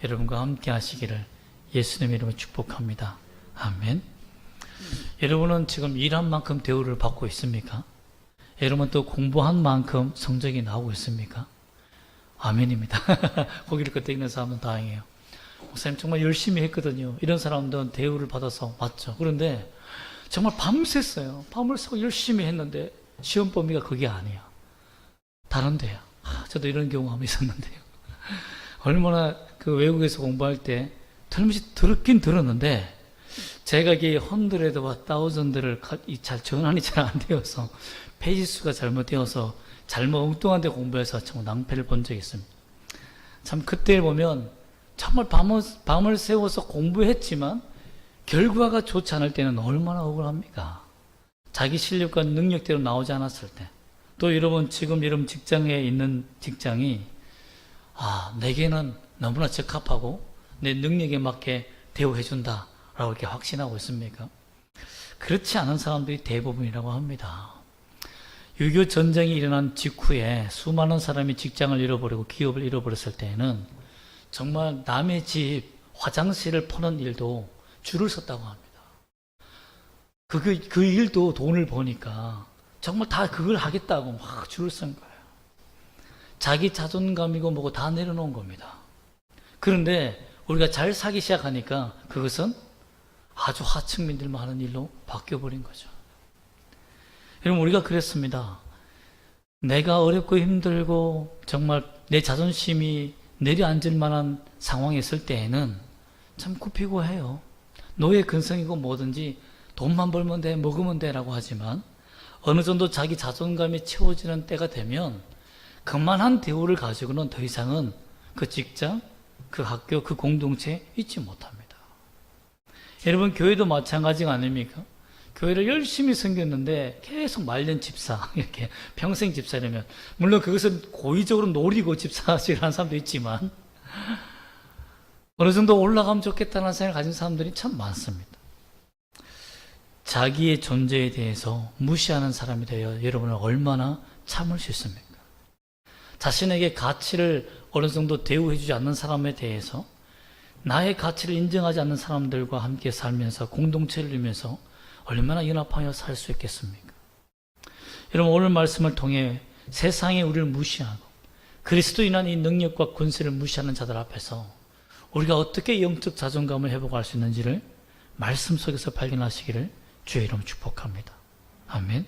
여러분과 함께 하시기를 예수님의 이름으로 축복합니다. 아멘. 여러분은 지금 일한 만큼 대우를 받고 있습니까? 여러분 또 공부한 만큼 성적이 나오고 있습니까? 아멘입니다. 고기를 끄덕이는 사람은 다행이에요. 목사님 정말 열심히 했거든요. 이런 사람들은 대우를 받아서 맞죠. 그런데 정말 밤샜어요. 밤을 새고 열심히 했는데 시험 범위가 그게 아니야. 다른 데야. 저도 이런 경험이 있었는데요. 얼마나 그 외국에서 공부할 때 틀림없이 들었긴 들었는데 제가 이게 헌드레드와 다우전드를 잘 전환이 잘 안 되어서 페이지 수가 잘못되어서 잘못 엉뚱한 데 공부해서 정말 낭패를 본 적이 있습니다. 참 그때 보면 정말 밤을 새워서 공부했지만 결과가 좋지 않을 때는 얼마나 억울합니까? 자기 실력과 능력대로 나오지 않았을 때. 또 여러분 지금 여러분 직장에 있는 직장이 내게는 너무나 적합하고 내 능력에 맞게 대우해준다 라고 이렇게 확신하고 있습니까? 그렇지 않은 사람들이 대부분이라고 합니다. 6.25 전쟁이 일어난 직후에 수많은 사람이 직장을 잃어버리고 기업을 잃어버렸을 때에는 정말 남의 집 화장실을 퍼는 일도 줄을 섰다고 합니다. 그 일도 돈을 버니까 정말 다 그걸 하겠다고 막 줄을 쓴 거예요. 자기 자존감이고 뭐고 다 내려놓은 겁니다. 그런데 우리가 잘 살기 시작하니까 그것은 아주 하층민들만 하는 일로 바뀌어버린 거죠. 여러분 우리가 그랬습니다. 내가 어렵고 힘들고 정말 내 자존심이 내려앉을 만한 상황에 있을 때에는 참 굽히고 해요. 노예 근성이고 뭐든지 돈만 벌면 돼, 먹으면 돼 라고 하지만 어느 정도 자기 자존감이 채워지는 때가 되면 그만한 대우를 가지고는 더 이상은 그 직장, 그 학교, 그 공동체에 있지 못합니다. 여러분 교회도 마찬가지가 아닙니까? 교회를 열심히 섬겼는데 계속 말년 집사, 이렇게 평생 집사 이러면 물론 그것은 고의적으로 노리고 집사를 한 사람도 있지만 어느 정도 올라가면 좋겠다는 생각을 가진 사람들이 참 많습니다. 자기의 존재에 대해서 무시하는 사람이 되어 여러분은 얼마나 참을 수 있습니까? 자신에게 가치를 어느 정도 대우해주지 않는 사람에 대해서 나의 가치를 인정하지 않는 사람들과 함께 살면서 공동체를 이루면서 얼마나 연합하여 살 수 있겠습니까? 여러분 오늘 말씀을 통해 세상에 우리를 무시하고 그리스도인한 이 능력과 권세를 무시하는 자들 앞에서 우리가 어떻게 영적 자존감을 회복할 수 있는지를 말씀 속에서 발견하시기를 주의 이름 축복합니다. 아멘.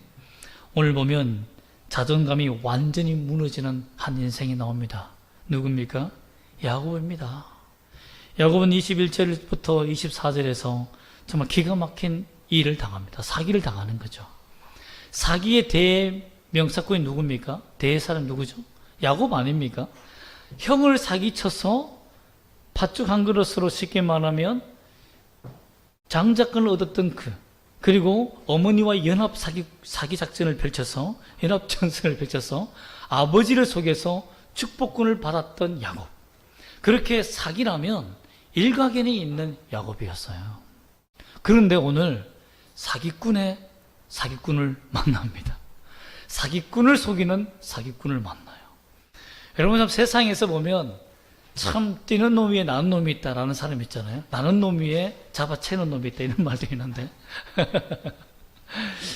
오늘 보면 자존감이 완전히 무너지는 한 인생이 나옵니다. 누굽니까? 야곱입니다. 야곱은 21절부터 24절에서 정말 기가 막힌 일을 당합니다. 사기를 당하는 거죠. 사기의 대명사꾼이 누굽니까? 대사는 누구죠? 야곱 아닙니까? 형을 사기쳐서 팥죽 한 그릇으로 쉽게 말하면 장자권을 얻었던 그리고 어머니와 연합 사기 작전을 펼쳐서 연합 전선을 펼쳐서 아버지를 속여서 축복권을 받았던 야곱. 그렇게 사기라면 일가견이 있는 야곱이었어요. 그런데 오늘 사기꾼을 만납니다. 사기꾼을 속이는 사기꾼을 만나요. 여러분 참 세상에서 보면 참 뛰는 놈 위에 나는 놈이 있다라는 사람 있잖아요. 나는 놈 위에 잡아채는 놈이 있다 이런 말도 있는데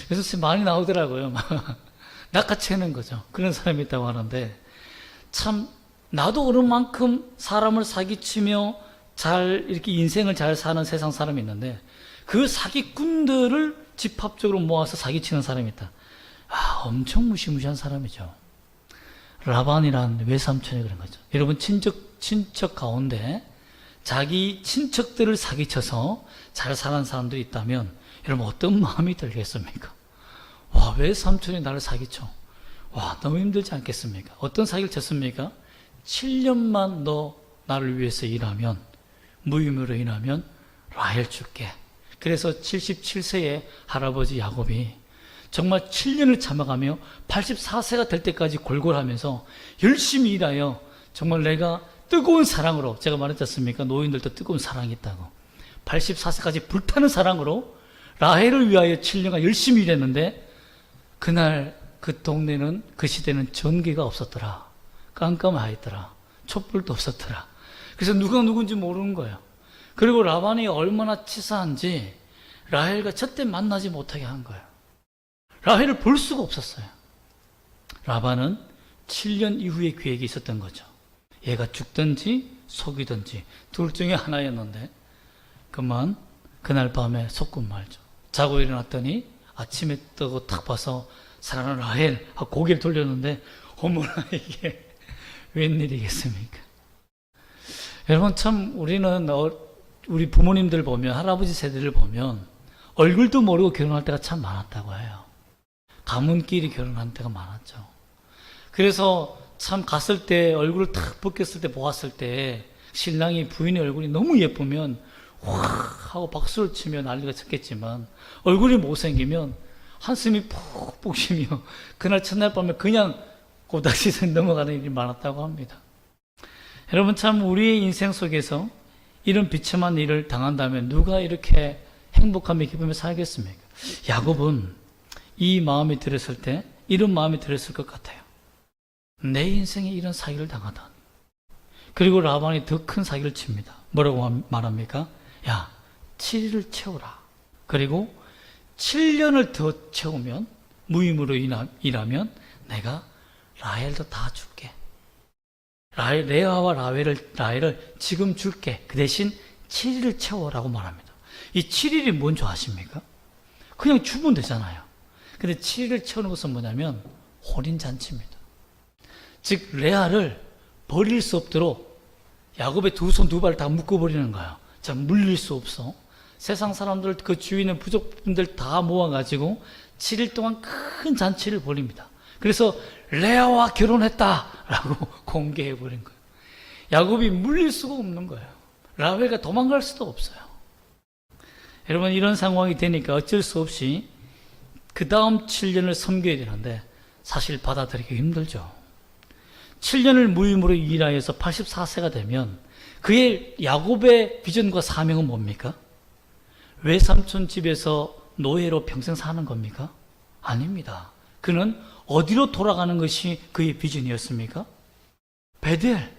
그래서 많이 나오더라고요. 낚아채는 거죠. 그런 사람이 있다고 하는데 참 나도 어느 만큼 사람을 사기치며 잘 이렇게 인생을 잘 사는 세상 사람이 있는데 그 사기꾼들을 집합적으로 모아서 사기치는 사람이 있다. 엄청 무시무시한 사람이죠. 라반이라는 외삼촌이 그런 거죠. 여러분 친척 가운데 자기 친척들을 사기쳐서 잘 사는 사람들이 있다면 여러분 어떤 마음이 들겠습니까? 외삼촌이 나를 사기쳐. 너무 힘들지 않겠습니까? 어떤 사기를 쳤습니까? 7년만 너 나를 위해서 일하면 무임으로 일하면 라헬 줄게. 그래서 77세의 할아버지 야곱이 정말 7년을 참아가며 84세가 될 때까지 골골하면서 열심히 일하여 정말 내가 뜨거운 사랑으로, 제가 말했지 않습니까? 노인들도 뜨거운 사랑이 있다고. 84세까지 불타는 사랑으로 라헬을 위하여 7년간 열심히 일했는데 그날 그 동네는 그 시대는 전기가 없었더라. 깜깜하였더라. 촛불도 없었더라. 그래서 누가 누군지 모르는 거예요. 그리고 라반이 얼마나 치사한지 라헬과 절대 만나지 못하게 한 거예요. 라헬을 볼 수가 없었어요. 라반은 7년 이후에 계획이 있었던 거죠. 얘가 죽든지 속이든지 둘 중에 하나였는데 그만 그날 밤에 속군 말죠. 자고 일어났더니 아침에 뜨고 탁 봐서 사랑하는 라헬 하고 고개를 돌렸는데 어머나 이게 웬일이겠습니까? 여러분 참 우리는 우리 부모님들 보면 할아버지 세대를 보면 얼굴도 모르고 결혼할 때가 참 많았다고 해요. 가문끼리 결혼한 때가 많았죠. 그래서 참 갔을 때 얼굴을 탁 벗겼을 때 보았을 때 신랑이 부인의 얼굴이 너무 예쁘면 와 하고 박수를 치며 난리가 쳤겠지만 얼굴이 못생기면 한숨이 푹푹 쉬며 그날 첫날 밤에 그냥 고닥지선 넘어가는 일이 많았다고 합니다. 여러분 참 우리의 인생 속에서 이런 비참한 일을 당한다면 누가 이렇게 행복하며 기쁘며 살겠습니까? 야곱은 이 마음이 들었을 때 이런 마음이 들었을 것 같아요. 내 인생에 이런 사기를 당하다니. 그리고 라반이 더 큰 사기를 칩니다. 뭐라고 말합니까? 야, 7일을 채우라. 그리고 7년을 더 채우면 무임으로 일하면 내가 라헬도 다 줄게. 레아와 라헬을 지금 줄게. 그 대신 7일을 채워라고 말합니다. 이 7일이 뭔지 아십니까? 그냥 주면 되잖아요. 근데 7일을 채우는 것은 뭐냐면 혼인잔치입니다. 즉 레아를 버릴 수 없도록 야곱의 두 손 두 발 다 묶어버리는 거예요. 자, 물릴 수 없어. 세상 사람들 그 주위에 부족분들 다 모아가지고 7일 동안 큰 잔치를 벌입니다. 그래서 레아와 결혼했다라고 공개해버린 거예요. 야곱이 물릴 수가 없는 거예요. 라헬가 도망갈 수도 없어요. 여러분 이런 상황이 되니까 어쩔 수 없이 그 다음 7년을 섬겨야 되는데 사실 받아들이기 힘들죠. 7년을 무임으로 일하여서 84세가 되면 그의 야곱의 비전과 사명은 뭡니까? 외삼촌 집에서 노예로 평생 사는 겁니까? 아닙니다. 그는 어디로 돌아가는 것이 그의 비전이었습니까? 베델.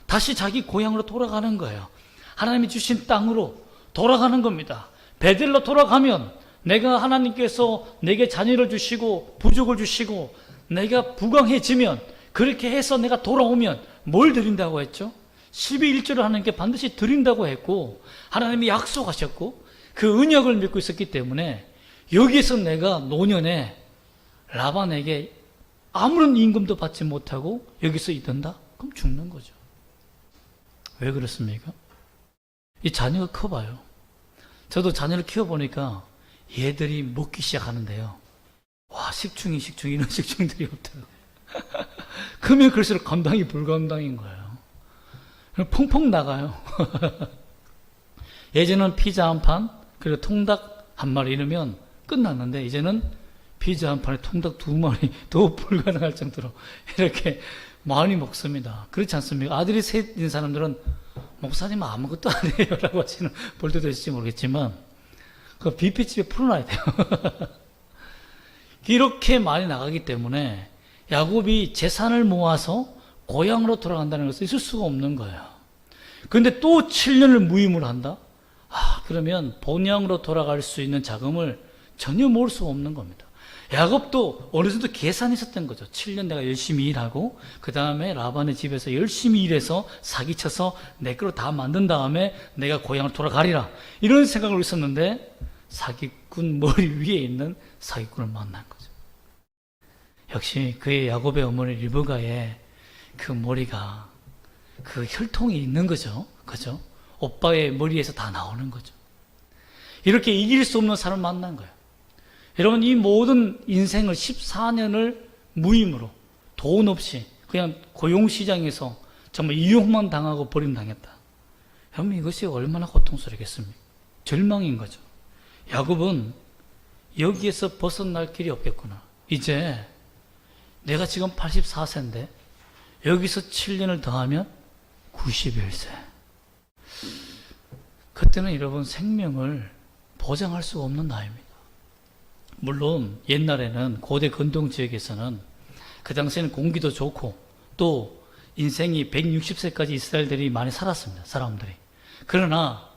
다시 자기 고향으로 돌아가는 거예요. 하나님이 주신 땅으로 돌아가는 겁니다. 베델로 돌아가면 내가 하나님께서 내게 자녀를 주시고 부족을 주시고 내가 부강해지면 그렇게 해서 내가 돌아오면 뭘 드린다고 했죠? 12일조를 하나님께 반드시 드린다고 했고 하나님이 약속하셨고 그 은약을 믿고 있었기 때문에 여기서 내가 노년에 라반에게 아무런 임금도 받지 못하고 여기서 있던다? 그럼 죽는 거죠. 왜 그렇습니까? 이 자녀가 커봐요. 저도 자녀를 키워보니까 얘들이 먹기 시작하는데요. 와, 식충이 이런 식충들이 없더라고요. 크면 클수록 감당이 불감당인 거예요. 펑펑 나가요. 예전은 피자 한 판, 그리고 통닭 한 마리 이러면 끝났는데 이제는 피자 한 판에 통닭 두 마리 더 불가능할 정도로 이렇게 많이 먹습니다. 그렇지 않습니까? 아들이 셋인 사람들은 목사님 아무것도 안 해요 라고 하시는 볼때도 있을지 모르겠지만 그 뷔페집에 풀어놔야 돼요. 이렇게 많이 나가기 때문에 야곱이 재산을 모아서 고향으로 돌아간다는 것은 있을 수가 없는 거예요. 그런데 또 7년을 무임을 한다? 그러면 본향으로 돌아갈 수 있는 자금을 전혀 모을 수가 없는 겁니다. 야곱도 어느 정도 계산이 있었던 거죠. 7년 내가 열심히 일하고 그 다음에 라반의 집에서 열심히 일해서 사기쳐서 내 거로 다 만든 다음에 내가 고향으로 돌아가리라 이런 생각을 했었는데 사기꾼 머리 위에 있는 사기꾼을 만난 거죠. 역시 그의 야곱의 어머니 리브가의 그 머리가 그 혈통이 있는 거죠. 그죠? 오빠의 머리에서 다 나오는 거죠. 이렇게 이길 수 없는 사람을 만난 거예요. 여러분 이 모든 인생을 14년을 무임으로 돈 없이 그냥 고용시장에서 정말 이용만 당하고 버림당했다. 여러분 이것이 얼마나 고통스럽겠습니까? 절망인 거죠. 야곱은 여기에서 벗어날 길이 없겠구나. 이제 내가 지금 84세인데 여기서 7년을 더하면 91세. 그때는 여러분 생명을 보장할 수가 없는 나이입니다. 물론 옛날에는 고대 근동 지역에서는 그 당시에는 공기도 좋고 또 인생이 160세까지 이스라엘들이 많이 살았습니다. 사람들이. 그러나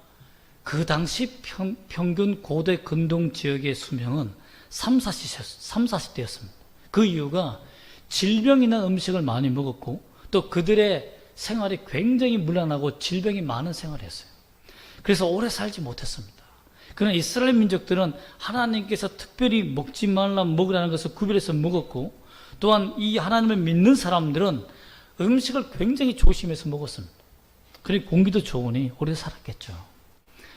그 당시 평균 고대 근동 지역의 수명은 40대였습니다. 그 이유가 질병이 난 음식을 많이 먹었고 또 그들의 생활이 굉장히 문란하고 질병이 많은 생활이었어요. 그래서 오래 살지 못했습니다. 그러나 이스라엘 민족들은 하나님께서 특별히 먹지 말라 먹으라는 것을 구별해서 먹었고 또한 이 하나님을 믿는 사람들은 음식을 굉장히 조심해서 먹었습니다. 그리고 공기도 좋으니 오래 살았겠죠.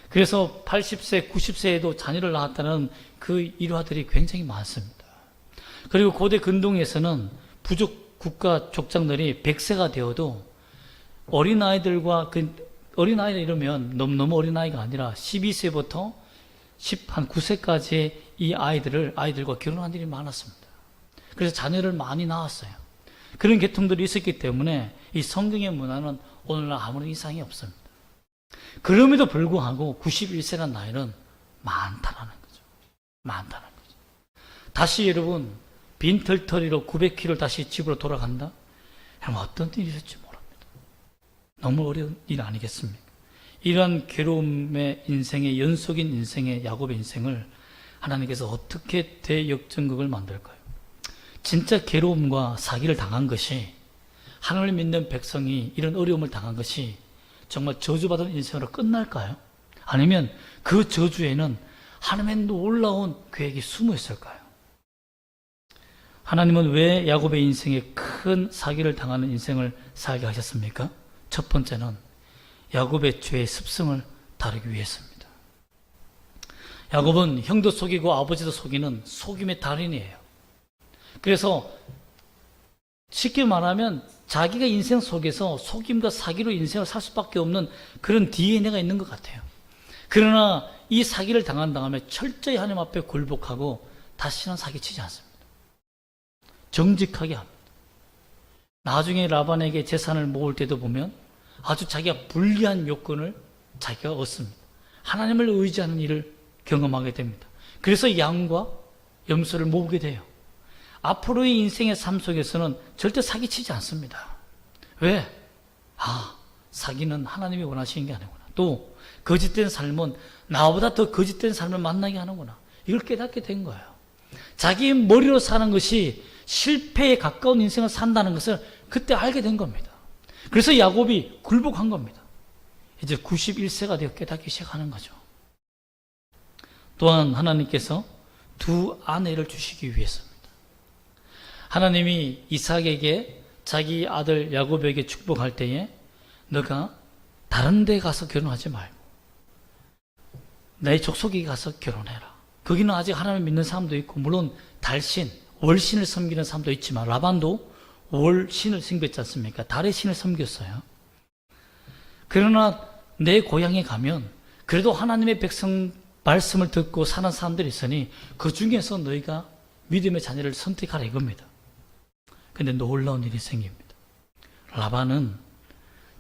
그래서 80세, 90세에도 자녀를 낳았다는 그 일화들이 굉장히 많습니다. 그리고 고대 근동에서는 부족 국가 족장들이 100세가 되어도 어린아이들과 어린아이를 이러면 너무 어린아이가 아니라 12세부터 9세까지의 이 아이들과 결혼한 일이 많았습니다. 그래서 자녀를 많이 낳았어요. 그런 계통들이 있었기 때문에 이 성경의 문화는 오늘날 아무런 이상이 없습니다. 그럼에도 불구하고 91세라는 나이는 많다라는 거죠. 많다는 거죠. 다시 여러분 빈털터리로 900km 다시 집으로 돌아간다? 여러분 어떤 일이 있을지 모릅니다. 너무 어려운 일 아니겠습니까? 이러한 괴로움의 인생의 연속인 인생의 야곱의 인생을 하나님께서 어떻게 대역전극을 만들까요? 진짜 괴로움과 사기를 당한 것이 하나님을 믿는 백성이 이런 어려움을 당한 것이 정말 저주받은 인생으로 끝날까요? 아니면 그 저주에는 하나님의 놀라운 계획이 숨어 있을까요? 하나님은 왜 야곱의 인생에 큰 사기를 당하는 인생을 살게 하셨습니까? 첫 번째는 야곱의 죄의 습성을 다루기 위해서입니다. 야곱은 형도 속이고 아버지도 속이는 속임의 달인이에요. 그래서 쉽게 말하면 자기가 인생 속에서 속임과 사기로 인생을 살 수밖에 없는 그런 DNA가 있는 것 같아요. 그러나 이 사기를 당한 다음에 철저히 하나님 앞에 굴복하고 다시는 사기치지 않습니다. 정직하게 합니다. 나중에 라반에게 재산을 모을 때도 보면 아주 자기가 불리한 요건을 자기가 얻습니다. 하나님을 의지하는 일을 경험하게 됩니다. 그래서 양과 염소를 모으게 돼요. 앞으로의 인생의 삶 속에서는 절대 사기치지 않습니다. 왜? 사기는 하나님이 원하시는 게 아니구나. 또 거짓된 삶은 나보다 더 거짓된 삶을 만나게 하는구나. 이걸 깨닫게 된 거예요. 자기 머리로 사는 것이 실패에 가까운 인생을 산다는 것을 그때 알게 된 겁니다. 그래서 야곱이 굴복한 겁니다. 이제 91세가 되어 깨닫기 시작하는 거죠. 또한 하나님께서 두 아내를 주시기 위해서입니다. 하나님이 이삭에게 자기 아들 야곱에게 축복할 때에 너가 다른 데 가서 결혼하지 말고 내 족속에 가서 결혼해라. 거기는 아직 하나님을 믿는 사람도 있고 물론 달신, 월신을 섬기는 사람도 있지만 라반도 월신을 섬겼지 않습니까? 달의 신을 섬겼어요. 그러나 내 고향에 가면 그래도 하나님의 백성 말씀을 듣고 사는 사람들이 있으니 그 중에서 너희가 믿음의 자녀를 선택하라 이겁니다. 근데 놀라운 일이 생깁니다. 라반은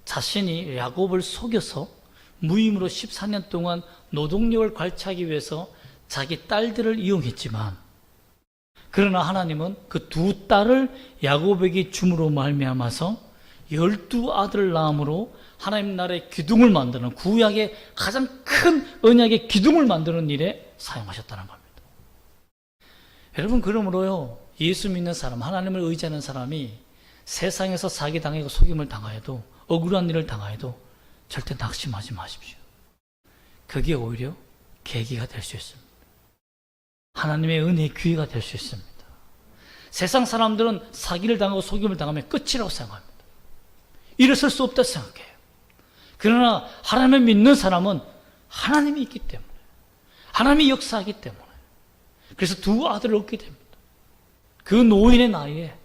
자신이 야곱을 속여서 무임으로 14년 동안 노동력을 관찰하기 위해서 자기 딸들을 이용했지만 그러나 하나님은 그 두 딸을 야곱에게 줌으로 말미암아서 12아들을 낳음으로 하나님 나라의 기둥을 만드는 구약의 가장 큰 언약의 기둥을 만드는 일에 사용하셨다는 겁니다. 여러분 그러므로요 예수 믿는 사람, 하나님을 의지하는 사람이 세상에서 사기당하고 속임을 당하여도 억울한 일을 당하여도 절대 낙심하지 마십시오. 그게 오히려 계기가 될 수 있습니다. 하나님의 은혜의 기회가 될 수 있습니다. 세상 사람들은 사기를 당하고 속임을 당하면 끝이라고 생각합니다. 일어설 수 없다고 생각해요. 그러나 하나님을 믿는 사람은 하나님이 있기 때문에 하나님이 역사하기 때문에 그래서 두 아들을 얻게 됩니다. 그 노인의 나이에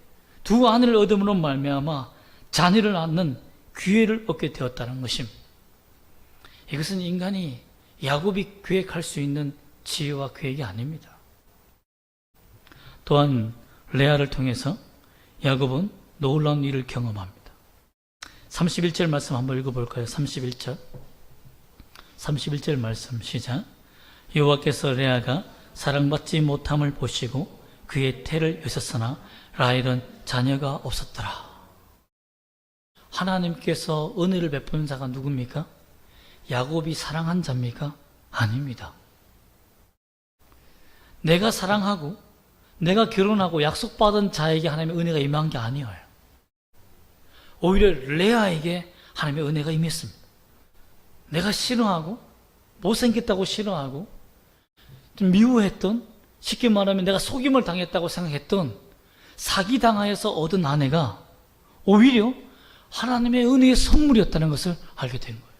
두 아내를 얻음으로 말미암아 자녀를 낳는 기회를 얻게 되었다는 것입니다. 이것은 인간이 야곱이 계획할 수 있는 지혜와 계획이 아닙니다. 또한 레아를 통해서 야곱은 놀라운 일을 경험합니다. 31절 말씀 한번 읽어볼까요? 31절 말씀 시작. 여호와께서 레아가 사랑받지 못함을 보시고 그의 태를 여셨으나 라헬은 자녀가 없었더라. 하나님께서 은혜를 베푸는 자가 누굽니까? 야곱이 사랑한 자입니까? 아닙니다. 내가 사랑하고 내가 결혼하고 약속받은 자에게 하나님의 은혜가 임한 게 아니에요. 오히려 레아에게 하나님의 은혜가 임했습니다. 내가 싫어하고 못생겼다고 싫어하고 좀 미워했던, 쉽게 말하면 내가 속임을 당했다고 생각했던, 사기당하여서 얻은 아내가 오히려 하나님의 은혜의 선물이었다는 것을 알게 된 거예요.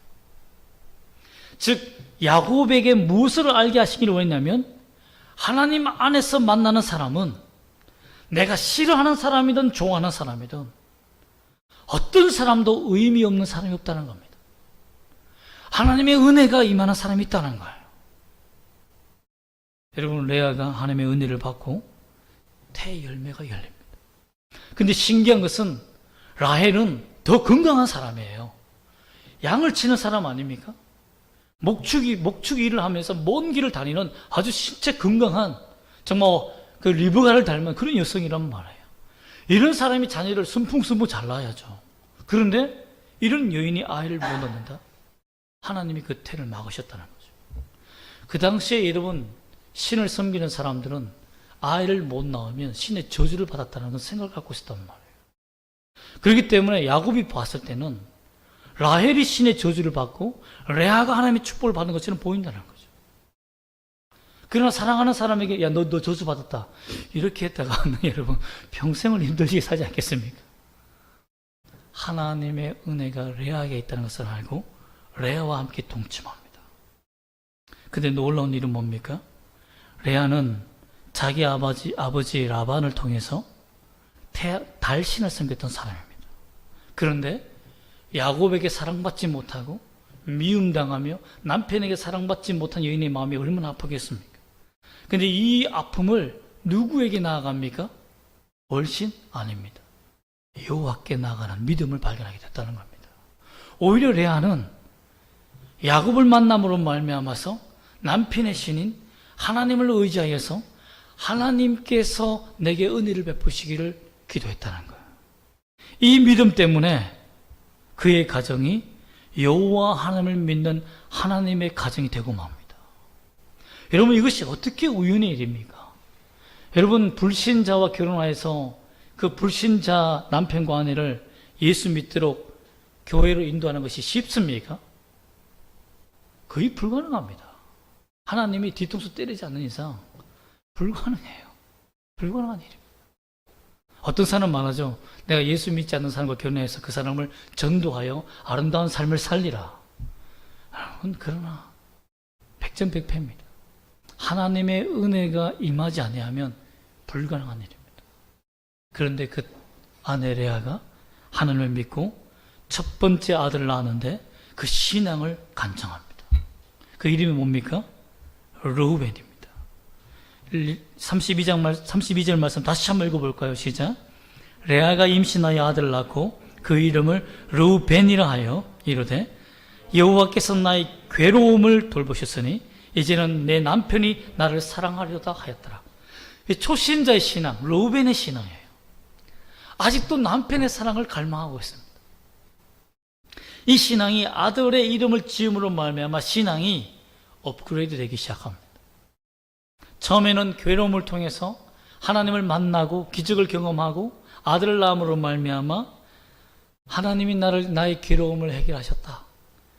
즉 야곱에게 무엇을 알게 하시기를 원했냐면, 하나님 안에서 만나는 사람은 내가 싫어하는 사람이든 좋아하는 사람이든 어떤 사람도 의미 없는 사람이 없다는 겁니다. 하나님의 은혜가 임하는 사람이 있다는 거예요. 여러분, 레아가 하나님의 은혜를 받고 태 열매가 열립니다. 근데 신기한 것은 라헬은 더 건강한 사람이에요. 양을 치는 사람 아닙니까? 목축 일을 하면서 먼 길을 다니는 아주 신체 건강한, 정말 그 리브가를 닮은 그런 여성이란 말이에요. 이런 사람이 자녀를 순풍순풍 잘 낳아야죠. 그런데 이런 여인이 아이를 못 낳는다? 하나님이 그 태를 막으셨다는 거죠. 그 당시에 여러분, 신을 섬기는 사람들은 아이를 못 낳으면 신의 저주를 받았다는 건 생각을 갖고 있었단 말이에요. 그렇기 때문에 야곱이 봤을 때는 라헬이 신의 저주를 받고 레아가 하나님의 축복을 받는 것처럼 보인다는 거죠. 그러나 사랑하는 사람에게 야, 너 저주 받았다 이렇게 했다가 여러분 평생을 힘들게 사지 않겠습니까? 하나님의 은혜가 레아에게 있다는 것을 알고 레아와 함께 동침합니다. 근데 놀라운 일은 뭡니까? 레아는 자기 아버지 라반을 통해서 달신을 섬겼던 사람입니다. 그런데 야곱에게 사랑받지 못하고 미움당하며 남편에게 사랑받지 못한 여인의 마음이 얼마나 아프겠습니까? 근데 이 아픔을 누구에게 나아갑니까? 얼씬? 아닙니다. 여호와께 나아가는 믿음을 발견하게 됐다는 겁니다. 오히려 레아는 야곱을 만남으로 말미암아서 남편의 신인 하나님을 의지하여서 하나님께서 내게 은혜를 베푸시기를 기도했다는 거예요. 이 믿음 때문에 그의 가정이 여호와 하나님을 믿는 하나님의 가정이 되고 맙니다. 여러분, 이것이 어떻게 우연의 일입니까? 여러분, 불신자와 결혼하여서 그 불신자 남편과 아내를 예수 믿도록 교회로 인도하는 것이 쉽습니까? 거의 불가능합니다. 하나님이 뒤통수 때리지 않는 이상 불가능해요. 불가능한 일입니다. 어떤 사람은 말하죠. 내가 예수 믿지 않는 사람과 결혼해서 그 사람을 전도하여 아름다운 삶을 살리라. 여러분, 그러나 백전백패입니다. 하나님의 은혜가 임하지 아니하면 불가능한 일입니다. 그런데 그 아내 레아가 하나님을 믿고 첫 번째 아들을 낳았는데 그 신앙을 간청합니다. 그 이름이 뭡니까? 르우벤입니다. 32절 말씀 다시 한번 읽어볼까요? 시작. 레아가 임신하여 아들을 낳고 그 이름을 르우벤이라 하여 이르되 여호와께서 나의 괴로움을 돌보셨으니 이제는 내 남편이 나를 사랑하려다 하였더라. 초신자의 신앙, 르우벤의 신앙이에요. 아직도 남편의 사랑을 갈망하고 있습니다. 이 신앙이 아들의 이름을 지음으로 말미암아 신앙이 업그레이드 되기 시작합니다. 처음에는 괴로움을 통해서 하나님을 만나고 기적을 경험하고 아들을 낳음으로 말미암아 하나님이 나의 괴로움을 해결하셨다.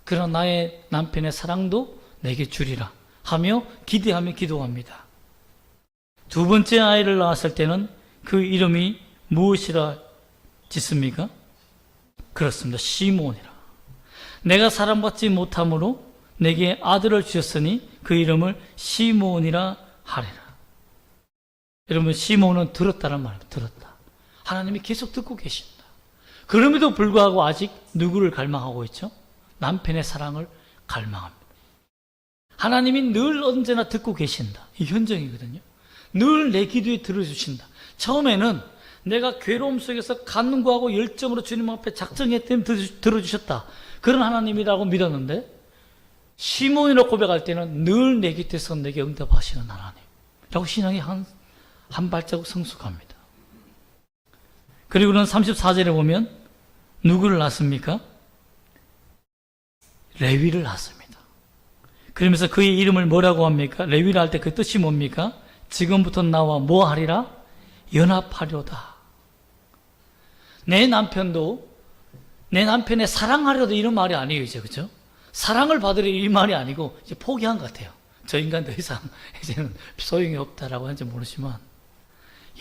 그러나 나의 남편의 사랑도 내게 주리라 하며 기대하며 기도합니다. 두 번째 아이를 낳았을 때는 그 이름이 무엇이라 짓습니까? 그렇습니다. 시몬이라. 내가 사랑받지 못함으로 내게 아들을 주셨으니 그 이름을 시몬이라 하리라. 여러분, 시몬은 들었다는 말입니다. 들었다. 하나님이 계속 듣고 계신다. 그럼에도 불구하고 아직 누구를 갈망하고 있죠? 남편의 사랑을 갈망합니다. 하나님이 늘 언제나 듣고 계신다. 이 현정이거든요. 늘 내 기도에 들어주신다. 처음에는 내가 괴로움 속에서 간구하고 열정으로 주님 앞에 작정했기 때문에 들어주셨다. 그런 하나님이라고 믿었는데 시몬이라고 고백할 때는 늘 내 곁에서 내게 응답하시는 하나님이라고 신앙이 한 발자국 성숙합니다. 그리고는 34절에 보면 누구를 낳습니까? 레위를 낳습니다. 그러면서 그의 이름을 뭐라고 합니까? 레위를 할 때 그 뜻이 뭡니까? 지금부터 나와 뭐 하리라? 연합하려다. 내 남편도 내 남편의 사랑하려다 이런 말이 아니에요, 이제. 그죠? 사랑을 받으려 이 말이 아니고 이제 포기한 것 같아요. 저 인간 더 이상 이제는 소용이 없다라고 하는지 모르지만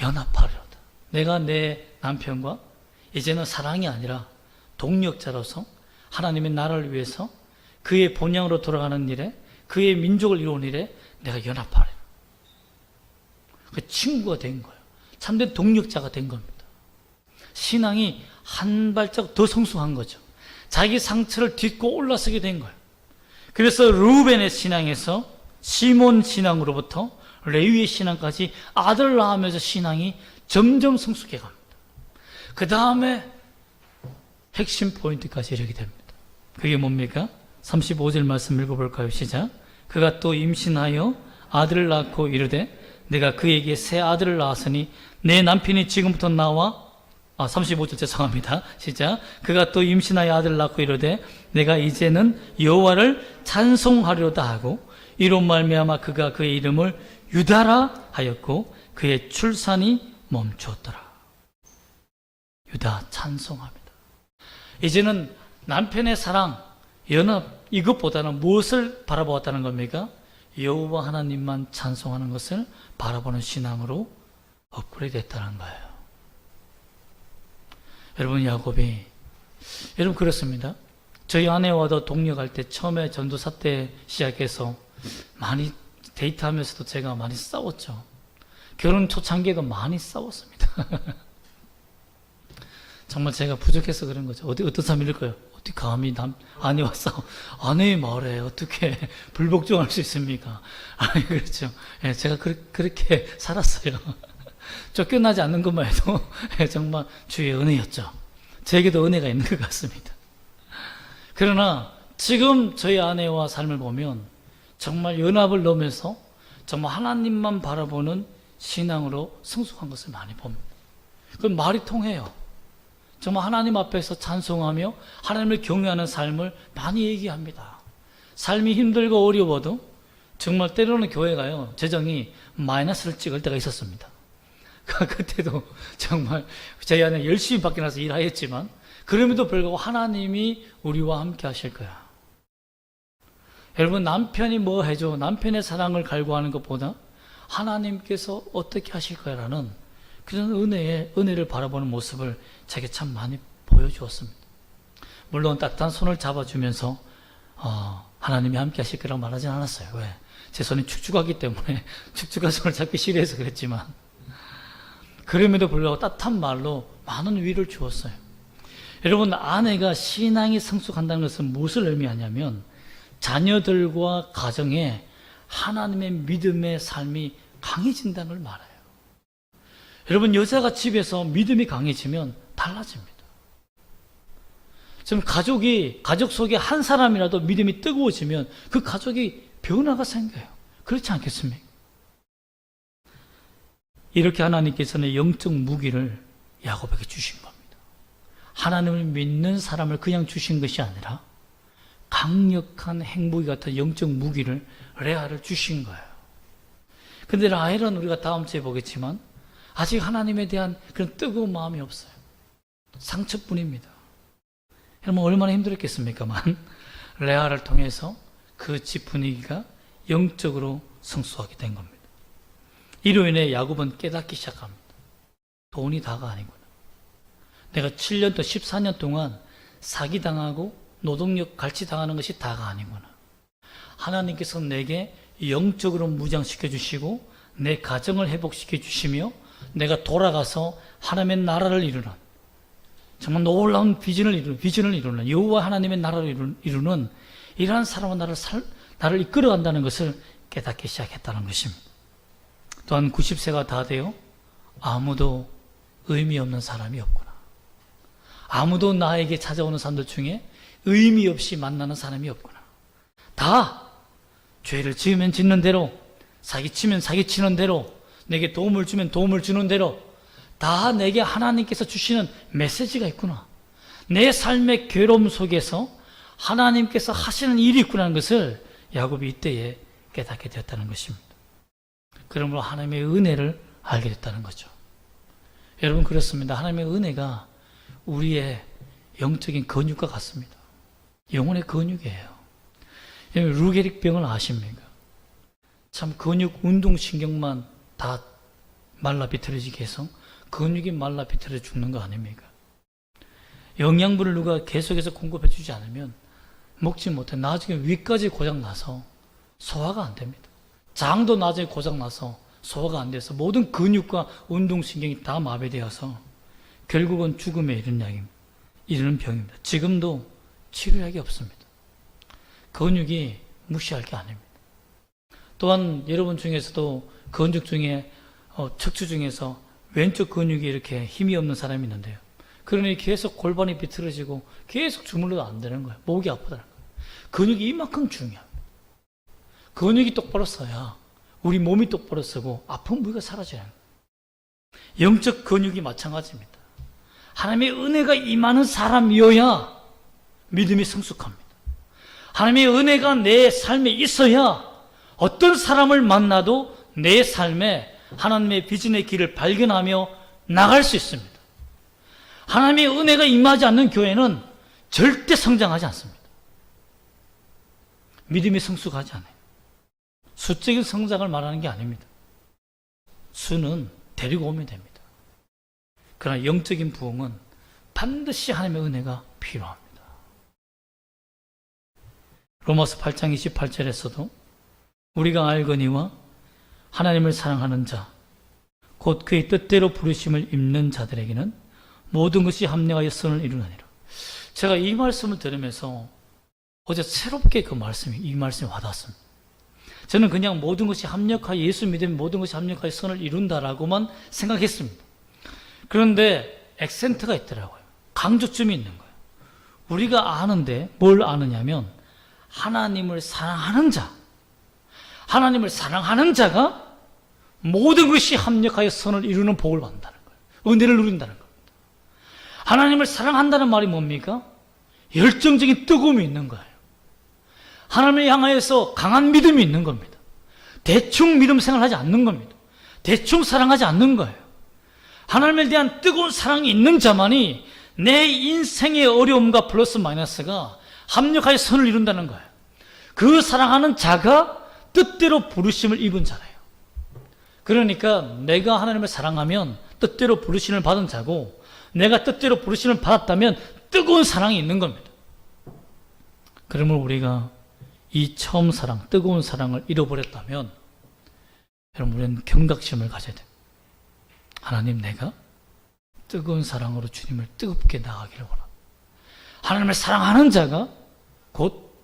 연합하려다. 내가 내 남편과 이제는 사랑이 아니라 동력자로서 하나님의 나라를 위해서 그의 본향으로 돌아가는 일에 그의 민족을 이루는 일에 내가 연합하려. 그 친구가 된 거예요. 참된 동력자가 된 겁니다. 신앙이 한 발짝 더 성숙한 거죠. 자기 상처를 딛고 올라서게 된 거예요. 그래서 루벤의 신앙에서 시몬 신앙으로부터 레위의 신앙까지 아들 낳으면서 신앙이 점점 성숙해 갑니다. 그 다음에 핵심 포인트까지 이르게 됩니다. 그게 뭡니까? 35절 말씀 읽어볼까요? 시작. 그가 또 임신하여 아들을 낳고 이르되 내가 그에게 새 아들을 낳았으니 내 남편이 지금부터 나와 35절 죄송합니다. 시작. 그가 또 임신하여 아들을 낳고 이르되 내가 이제는 여호와를 찬송하려다 하고 이로 말미암아 그가 그의 이름을 유다라 하였고 그의 출산이 멈추었더라. 유다 찬송합니다. 이제는 남편의 사랑, 연합 이것보다는 무엇을 바라보았다는 겁니까? 여호와 하나님만 찬송하는 것을 바라보는 신앙으로 업그레이드 했다는 거예요. 여러분, 야곱이 여러분 그렇습니다. 저희 아내와도 동력할 때 처음에 전도사 때 시작해서 많이 데이트하면서도 제가 많이 싸웠죠. 결혼 초창기에도 많이 싸웠습니다. 정말 제가 부족해서 그런 거죠. 어떤 사람이 이럴 거예요. 어떻게 감히 아내와 싸워? 아내의 말에 어떻게 불복종할 수 있습니까? 아니, 그렇죠. 예, 제가 그렇게 살았어요. 쫓겨나지 않는 것만 해도 정말 주의 은혜였죠. 저에게도 은혜가 있는 것 같습니다. 그러나 지금 저희 아내와 삶을 보면 정말 연합을 넣으면서 정말 하나님만 바라보는 신앙으로 성숙한 것을 많이 봅니다. 그건 말이 통해요. 정말 하나님 앞에서 찬송하며 하나님을 경외하는 삶을 많이 얘기합니다. 삶이 힘들고 어려워도 정말 때로는 교회가요, 재정이 마이너스를 찍을 때가 있었습니다. 그때도 정말 저희 안에 열심히 밖에 나서 일하였지만 그럼에도 불구하고 하나님이 우리와 함께 하실 거야. 여러분, 남편이 뭐 해줘? 남편의 사랑을 갈구하는 것보다 하나님께서 어떻게 하실 거야라는 그런 은혜를 바라보는 모습을 제게 참 많이 보여주었습니다. 물론 따뜻한 손을 잡아주면서 하나님이 함께 하실 거라고 말하진 않았어요. 왜? 제 손이 축축하기 때문에 축축한 손을 잡기 싫어해서 그랬지만 그럼에도 불구하고 따뜻한 말로 많은 위로를 주었어요. 여러분, 아내가 신앙이 성숙한다는 것은 무엇을 의미하냐면 자녀들과 가정에 하나님의 믿음의 삶이 강해진다는 걸 말해요. 여러분, 여자가 집에서 믿음이 강해지면 달라집니다. 지금 가족 속에 한 사람이라도 믿음이 뜨거워지면 그 가족이 변화가 생겨요. 그렇지 않겠습니까? 이렇게 하나님께서는 영적 무기를 야곱에게 주신 겁니다. 하나님을 믿는 사람을 그냥 주신 것이 아니라 강력한 행복이 같은 영적 무기를 레아를 주신 거예요. 근데 라헬은 우리가 다음 주에 보겠지만 아직 하나님에 대한 그런 뜨거운 마음이 없어요. 상처뿐입니다. 여러분, 얼마나 힘들었겠습니까만 레아를 통해서 그 집 분위기가 영적으로 성숙하게 된 겁니다. 이로 인해 야곱은 깨닫기 시작합니다. 돈이 다가 아니구나. 내가 7년 또 14년 동안 사기당하고 노동력 갈취당하는 것이 다가 아니구나. 하나님께서 내게 영적으로 무장시켜 주시고 내 가정을 회복시켜 주시며 내가 돌아가서 하나님의 나라를 이루는 정말 놀라운 비전을 이루는 여호와 하나님의 나라를 이루는 이러한 사람과 나를 이끌어간다는 것을 깨닫기 시작했다는 것입니다. 또한 90세가 다 되어 아무도 의미 없는 사람이 없구나. 아무도 나에게 찾아오는 사람들 중에 의미 없이 만나는 사람이 없구나. 다 죄를 지으면 짓는 대로, 사기치면 사기치는 대로, 내게 도움을 주면 도움을 주는 대로 다 내게 하나님께서 주시는 메시지가 있구나. 내 삶의 괴로움 속에서 하나님께서 하시는 일이 있구나는 것을 야곱이 이때에 깨닫게 되었다는 것입니다. 그러므로 하나님의 은혜를 알게 됐다는 거죠. 여러분, 그렇습니다. 하나님의 은혜가 우리의 영적인 근육과 같습니다. 영혼의 근육이에요. 여러분, 루게릭병을 아십니까? 참 근육 운동신경만 다 말라 비틀어지게 해서 근육이 말라 비틀어 죽는 거 아닙니까? 영양분을 누가 계속해서 공급해 주지 않으면 먹지 못해 나중에 위까지 고장나서 소화가 안 됩니다. 장도 나중에 고장나서 소화가 안 돼서 모든 근육과 운동신경이 다 마비되어서 결국은 죽음에 이르는 병입니다. 지금도 치료약이 없습니다. 근육이 무시할 게 아닙니다. 또한 여러분 중에서도 근육 중에 척추 중에서 왼쪽 근육이 이렇게 힘이 없는 사람이 있는데요. 그러니 계속 골반이 비틀어지고 계속 주물러도 안 되는 거예요. 목이 아프다는 거예요. 근육이 이만큼 중요합니다. 근육이 똑바로 서야 우리 몸이 똑바로 서고 아픈 부위가 사라져요. 영적 근육이 마찬가지입니다. 하나님의 은혜가 임하는 사람이어야 믿음이 성숙합니다. 하나님의 은혜가 내 삶에 있어야 어떤 사람을 만나도 내 삶에 하나님의 비전의 길을 발견하며 나갈 수 있습니다. 하나님의 은혜가 임하지 않는 교회는 절대 성장하지 않습니다. 믿음이 성숙하지 않아요. 수적인 성장을 말하는 게 아닙니다. 수는 데리고 오면 됩니다. 그러나 영적인 부흥은 반드시 하나님의 은혜가 필요합니다. 로마서 8장 28절에서도 우리가 알거니와 하나님을 사랑하는 자, 곧 그의 뜻대로 부르심을 입는 자들에게는 모든 것이 합력하여 선을 이루느니라. 제가 이 말씀을 들으면서 어제 새롭게 이 말씀이 와닿았습니다. 저는 그냥 모든 것이 합력하여 예수 믿으면 모든 것이 합력하여 선을 이룬다라고만 생각했습니다. 그런데 액센트가 있더라고요. 강조점이 있는 거예요. 우리가 아는데 뭘 아느냐면 하나님을 사랑하는 자, 하나님을 사랑하는 자가 모든 것이 합력하여 선을 이루는 복을 받는다는 거예요. 은혜를 누린다는 겁니다. 하나님을 사랑한다는 말이 뭡니까? 열정적인 뜨거움이 있는 거예요. 하나님을 향하여서 강한 믿음이 있는 겁니다. 대충 믿음 생활하지 않는 겁니다. 대충 사랑하지 않는 거예요. 하나님에 대한 뜨거운 사랑이 있는 자만이 내 인생의 어려움과 플러스 마이너스가 합력하여 선을 이룬다는 거예요. 그 사랑하는 자가 뜻대로 부르심을 입은 자예요. 그러니까 내가 하나님을 사랑하면 뜻대로 부르심을 받은 자고, 내가 뜻대로 부르심을 받았다면 뜨거운 사랑이 있는 겁니다. 그러면 우리가 이 처음 사랑, 뜨거운 사랑을 잃어버렸다면 여러분, 우리는 경각심을 가져야 돼요. 하나님, 내가 뜨거운 사랑으로 주님을 뜨겁게 나가기를 원합니다. 하나님을 사랑하는 자가 곧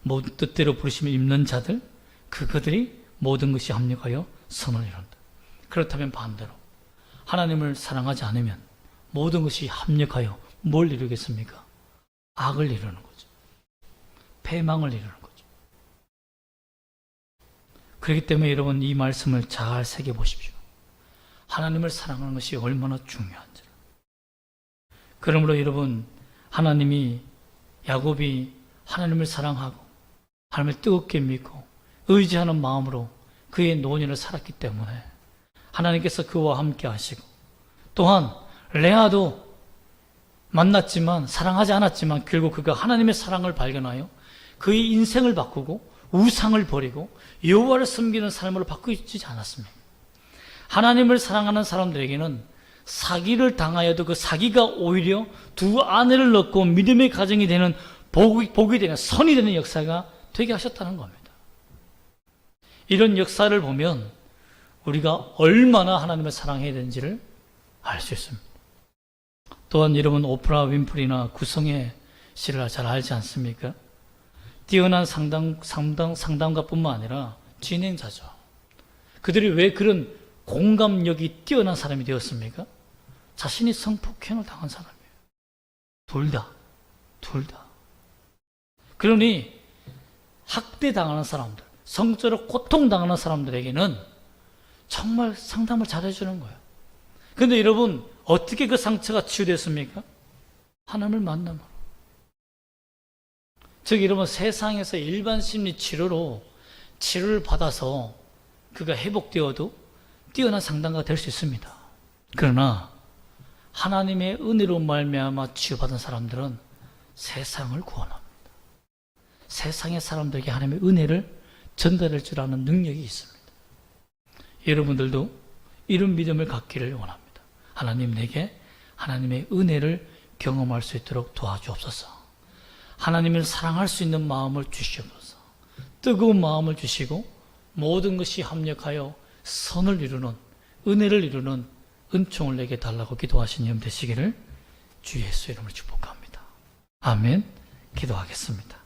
모든 뜻대로 부르심을 입는 자들, 그들이 모든 것이 합력하여 선을 이룬다. 그렇다면 반대로 하나님을 사랑하지 않으면 모든 것이 합력하여 뭘 이루겠습니까? 악을 이루는 거죠. 패망을 이루는 거죠. 그렇기 때문에 여러분, 이 말씀을 잘 새겨보십시오. 하나님을 사랑하는 것이 얼마나 중요한지. 그러므로 여러분, 하나님이, 야곱이 하나님을 사랑하고 하나님을 뜨겁게 믿고 의지하는 마음으로 그의 노년을 살았기 때문에 하나님께서 그와 함께 하시고, 또한 레아도 만났지만 사랑하지 않았지만 결국 그가 하나님의 사랑을 발견하여 그의 인생을 바꾸고 우상을 버리고 여호와를 섬기는 삶으로 바꾸지 않았습니다. 하나님을 사랑하는 사람들에게는 사기를 당하여도 그 사기가 오히려 두 아내를 낳고 믿음의 가정이 되는 복이 되는, 선이 되는 역사가 되게 하셨다는 겁니다. 이런 역사를 보면 우리가 얼마나 하나님을 사랑해야 되는지를 알 수 있습니다. 또한 여러분, 오프라 윈프리나 구성애 씨를 잘 알지 않습니까? 뛰어난 상담가뿐만 아니라 진행자죠. 그들이 왜 그런 공감력이 뛰어난 사람이 되었습니까? 자신이 성폭행을 당한 사람이에요. 둘 다. 그러니 학대당하는 사람들, 성적으로 고통당하는 사람들에게는 정말 상담을 잘해주는 거예요. 그런데 여러분, 어떻게 그 상처가 치유됐습니까? 하나님을 만남으로. 즉 여러분, 세상에서 일반 심리 치료로 치료를 받아서 그가 회복되어도 뛰어난 상담가가 될 수 있습니다. 그러나 하나님의 은혜로 말미암아 치유받은 사람들은 세상을 구원합니다. 세상의 사람들에게 하나님의 은혜를 전달할 줄 아는 능력이 있습니다. 여러분들도 이런 믿음을 갖기를 원합니다. 하나님, 내게 하나님의 은혜를 경험할 수 있도록 도와주옵소서. 하나님을 사랑할 수 있는 마음을 주시옵소서. 뜨거운 마음을 주시고 모든 것이 합력하여 선을 이루는, 은혜를 이루는 은총을 내게 달라고 기도하신 영 되시기를 주 예수 이름으로 축복합니다. 아멘. 기도하겠습니다.